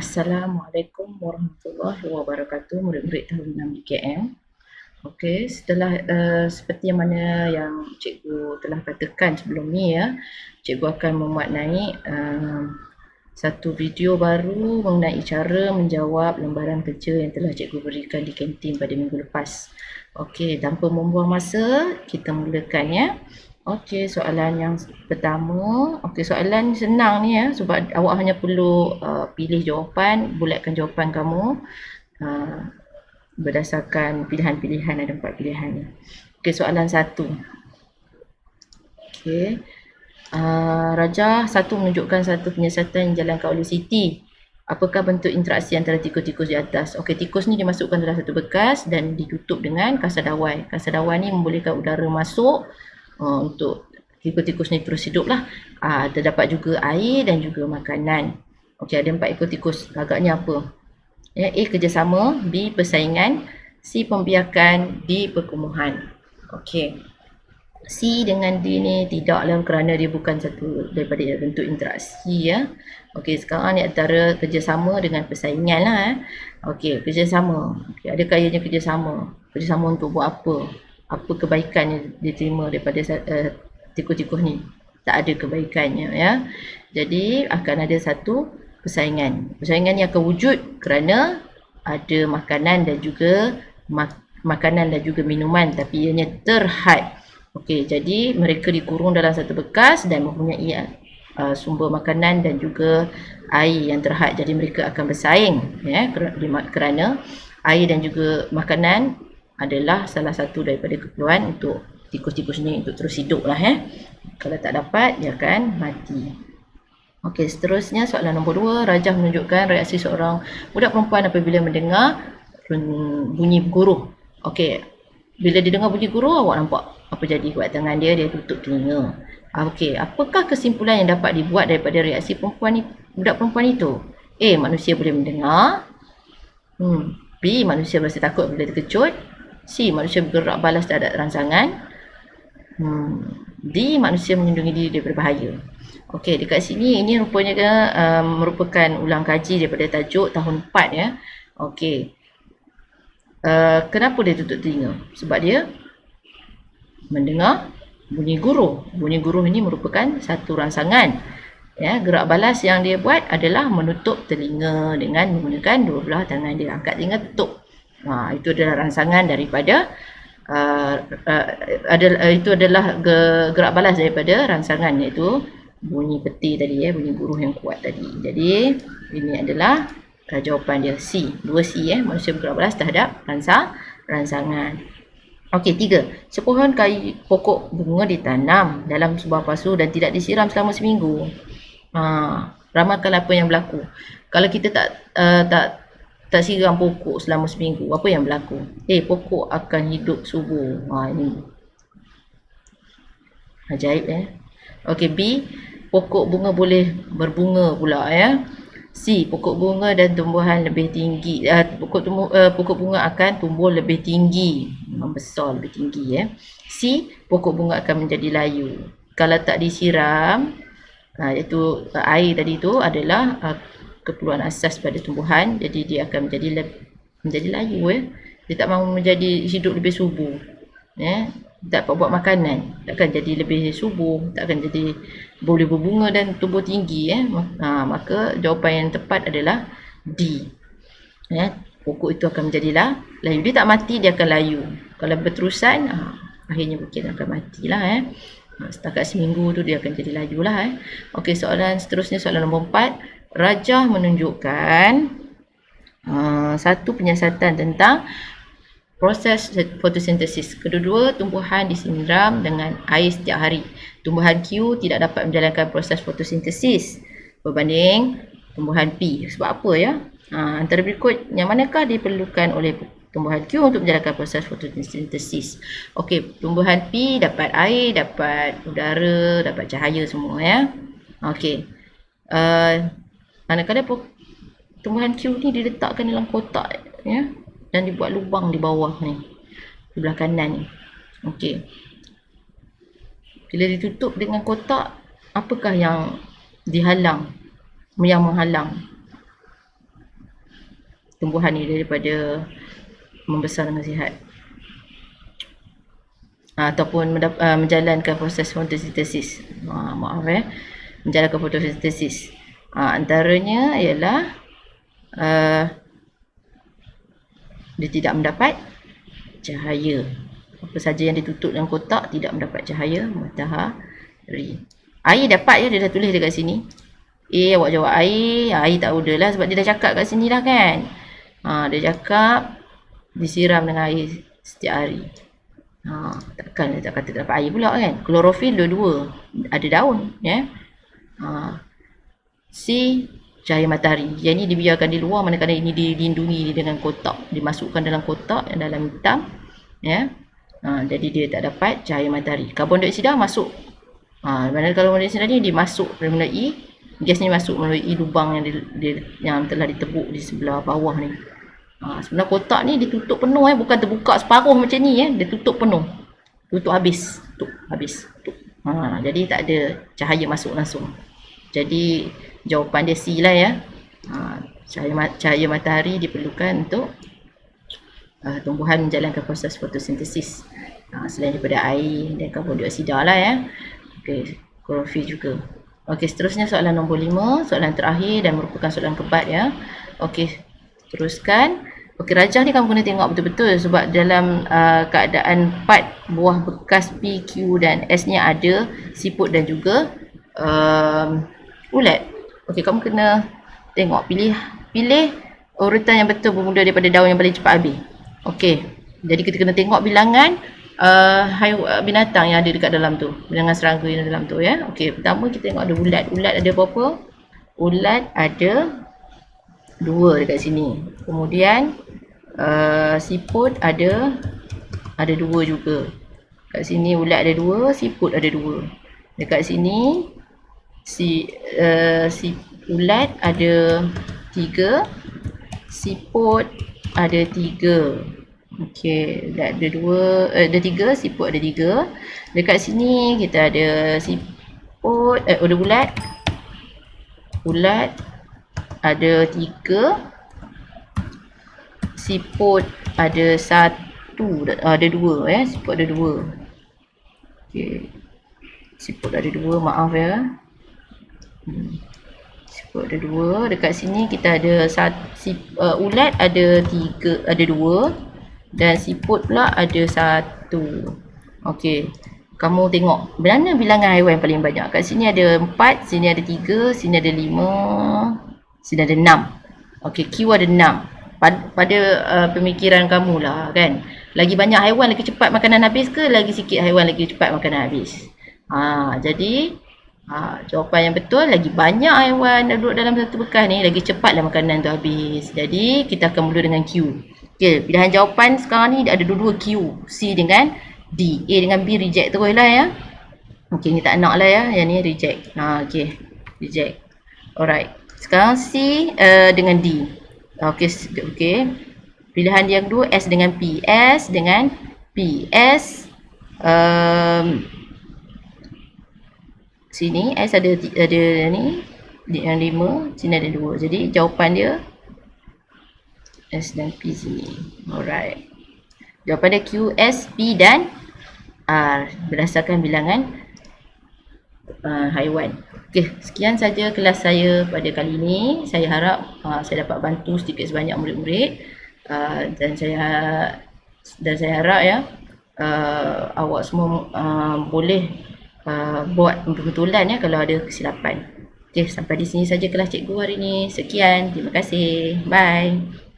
Assalamualaikum warahmatullahi wabarakatuh, murid-murid tahun 6 di KM. Okey, setelah seperti yang mana yang cikgu telah katakan sebelum ni ya, cikgu akan memuat naik satu video baru mengenai cara menjawab lembaran kerja yang telah cikgu berikan di kantin pada minggu lepas. Okey, tanpa membuang masa, kita mulakan ya. Okey, soalan yang pertama. Okey, soalan senang ni ya, sebab awak hanya perlu pilih jawapan, bulatkan jawapan kamu berdasarkan pilihan-pilihan, ada 4 pilihan. Okey, soalan 1. Okey. Rajah 1 menunjukkan satu penyiasatan yang dijalankan oleh Siti. Apakah bentuk interaksi antara tikus-tikus di atas? Okey, tikus ni dimasukkan dalam satu bekas dan ditutup dengan kasar dawai. Kasar dawai ni membolehkan udara masuk untuk tikus-tikus ni terus hidup lah. Terdapat juga air dan juga makanan. Okey, ada 4 ekor tikus. Agaknya apa? Ya, A. Kerjasama, B. Persaingan, C. Pembiakan, D. Perkumuhan. Okey. C dengan D ni tidaklah kerana dia bukan satu daripada bentuk interaksi ya. Okey, sekarang ni antara kerjasama dengan persaingan lah. Okey, kerjasama. Okay, adakah ianya kerjasama? Kerjasama untuk buat apa? Apa kebaikan yang diterima daripada tikus-tikus ni? Tak ada kebaikannya ya. Jadi akan ada satu persaingan. Persaingan ni akan wujud kerana ada makanan dan juga minuman, tapi ianya terhad. Okey, jadi mereka dikurung dalam satu bekas dan mempunyai sumber makanan dan juga air yang terhad. Jadi mereka akan bersaing ya, kerana air dan juga makanan adalah salah satu daripada keperluan untuk tikus-tikus ni untuk terus hidup lah ya. Kalau tak dapat, dia akan mati. Okey, seterusnya soalan nombor 2. Rajah menunjukkan reaksi seorang budak perempuan apabila mendengar bunyi guruh. Okey, bila dia dengar bunyi guruh, awak nampak apa jadi buat tangan dia? Dia tutup telinga. Okey, apakah kesimpulan yang dapat dibuat daripada reaksi budak perempuan itu? A. Manusia boleh mendengar. B. Manusia berasa takut bila terkejut. C. Manusia bergerak balas terhadap rangsangan. D. Manusia melindungi diri daripada bahaya. Okey, dekat sini ini rupanya merupakan ulang kaji daripada tajuk tahun 4 ya. Okey. Kenapa dia tutup telinga? Sebab dia mendengar bunyi guruh. Bunyi guruh ini merupakan satu rangsangan. Ya, gerak balas yang dia buat adalah menutup telinga dengan menggunakan dua belah tangan dia. Angkat telinga, tutup. Itu adalah rangsangan daripada itu adalah gerak balas daripada rangsangan, iaitu bunyi peti tadi ya, bunyi guruh yang kuat tadi. Jadi ini adalah jawapan dia C. 2C ya, manusia bergerak balas terhadap rangsangan. Okey, 3. Sepohon kayu pokok bunga ditanam dalam sebuah pasu dan tidak disiram selama seminggu. Ramalkan apa yang berlaku. Kalau kita tak siram pokok selama seminggu, apa yang berlaku? A. Pokok akan hidup subur. Ini ajaib ya. Okey, B. Pokok bunga boleh berbunga pula ya. C. Pokok bunga dan tumbuhan lebih tinggi. Pokok bunga akan tumbuh lebih tinggi, membesar lebih tinggi ya. C. Pokok bunga akan menjadi layu. Kalau tak disiram, iaitu air tadi tu adalah keperluan asas pada tumbuhan, jadi dia akan menjadi layu ya. Dia tak mahu menjadi hidup lebih subur. Ya. Tak dapat buat makanan, takkan jadi lebih subur, takkan jadi boleh berbunga dan tumbuh tinggi ya. Maka jawapan yang tepat adalah D. Ya, pokok itu akan menjadilah layu. Dia tak mati, dia akan layu. Kalau berterusan, akhirnya mungkin akan matilah ya. Setakat seminggu tu dia akan jadi layu lah ya. Okey, soalan seterusnya, soalan nombor 4. Rajah menunjukkan satu penyiasatan tentang proses fotosintesis. Kedua-dua tumbuhan disiram dengan air setiap hari. Tumbuhan Q tidak dapat menjalankan proses fotosintesis berbanding tumbuhan P. Sebab apa ya? Antara berikut, yang manakah diperlukan oleh tumbuhan Q untuk menjalankan proses fotosintesis? Okey, tumbuhan P dapat air, dapat udara, dapat cahaya semua ya. Okey. Manakala tumbuhan Q ni diletakkan dalam kotak ya, dan dibuat lubang di bawah ni, di belah kanan ni. Okey. Bila ditutup dengan kotak, apakah yang dihalang? Yang menghalang? tumbuhan ni daripada membesar dengan sihat. Ataupun menjalankan proses fotosintesis. Maaf menjalankan fotosintesis. Antaranya ialah dia tidak mendapat cahaya. Apa saja yang ditutup dalam kotak tidak mendapat cahaya matahari. Air dapat ya, dia dah tulis dekat sini. Awak jawab air. Air tak ada lah sebab dia dah cakap kat sini dah kan. Dia cakap disiram dengan air setiap hari. Takkan dia tak kata tak dapat air pula kan. Klorofil dua-dua ada daun ya. C, cahaya matahari. Yang ni dibiarkan di luar manakala ini dilindungi dengan kotak, dimasukkan dalam kotak yang dalam hitam ya. Jadi dia tak dapat cahaya matahari. Karbon dioksida masuk. Mana karbon dioksida ni dimasuk melalui gas ni masuk melalui lubang yang telah ditebuk di sebelah bawah ni. Sebenarnya kotak ni ditutup penuh bukan terbuka separuh macam ni dia tutup penuh. Tutup habis. Jadi tak ada cahaya masuk langsung. Jadi jawapan dia C lah ya. Cahaya matahari diperlukan untuk tumbuhan menjalankan proses fotosintesis. Selain daripada air dan karbon dioksida lah ya. Okey, klorofil juga. Okey, seterusnya soalan nombor 5, soalan terakhir dan merupakan soalan kebat ya. Okey, teruskan. Okey, rajah ni kamu kena tengok betul-betul sebab dalam keadaan 4 buah bekas P, Q dan S ni ada siput dan juga ulat. Okey, kamu kena tengok, pilih urutan yang betul bermula daripada daun yang paling cepat habis. Okey, jadi kita kena tengok bilangan binatang yang ada dekat dalam tu, bilangan serangga yang dalam tu ya. Okey, pertama kita tengok ada ulat. Ulat ada berapa? Ulat ada 2 dekat sini. Kemudian siput ada 2 juga. Kat sini ulat ada 2, siput ada 2. Dekat sini ulat ada 3, siput ada 3. Okey, ulat ada 2, ada 3, siput ada 3. Dekat sini kita ada siput, ada ulat. Ulat ada 3, siput ada 1, ada 2 ya, siput ada 2. Okey. Siput ada 2, maaf ya. Siput ada 2. Dekat sini kita ada ulat ada 3, ada 2 dan siput pula ada 1. Okey. Kamu tengok mana bilangan haiwan yang paling banyak. Kat sini ada 4, sini ada 3, sini ada 5, sini ada 6. Okey, Q ada 6. Pada pemikiran kamu lah kan. Lagi banyak haiwan lagi cepat makanan habis ke lagi sikit haiwan lagi cepat makanan habis? Jadi jawapan yang betul, lagi banyak haiwan duduk dalam satu bekas ni lagi cepatlah makanan tu habis. Jadi kita akan mula dengan Q. Okey, pilihan jawapan sekarang ni ada dua-dua Q, C dengan D. A dengan B reject terus lah ya. Okey, ni tak nak lah ya, yang ni reject. Okey, reject. Alright, sekarang C dengan D. Okey. Pilihan yang kedua S dengan P. S dengan P. S sini S ada ni yang 5, sini ada 2. Jadi jawapan dia S dan P sini. Alright. Jawapan dia Q, S, P dan R berdasarkan bilangan haiwan. Okey, sekian saja kelas saya pada kali ini. Saya harap saya dapat bantu sedikit sebanyak murid-murid dan saya harap ya awak semua boleh buat pembetulan ya kalau ada kesilapan. Okey, sampai di sini saja kelas cikgu hari ini. Sekian, terima kasih. Bye.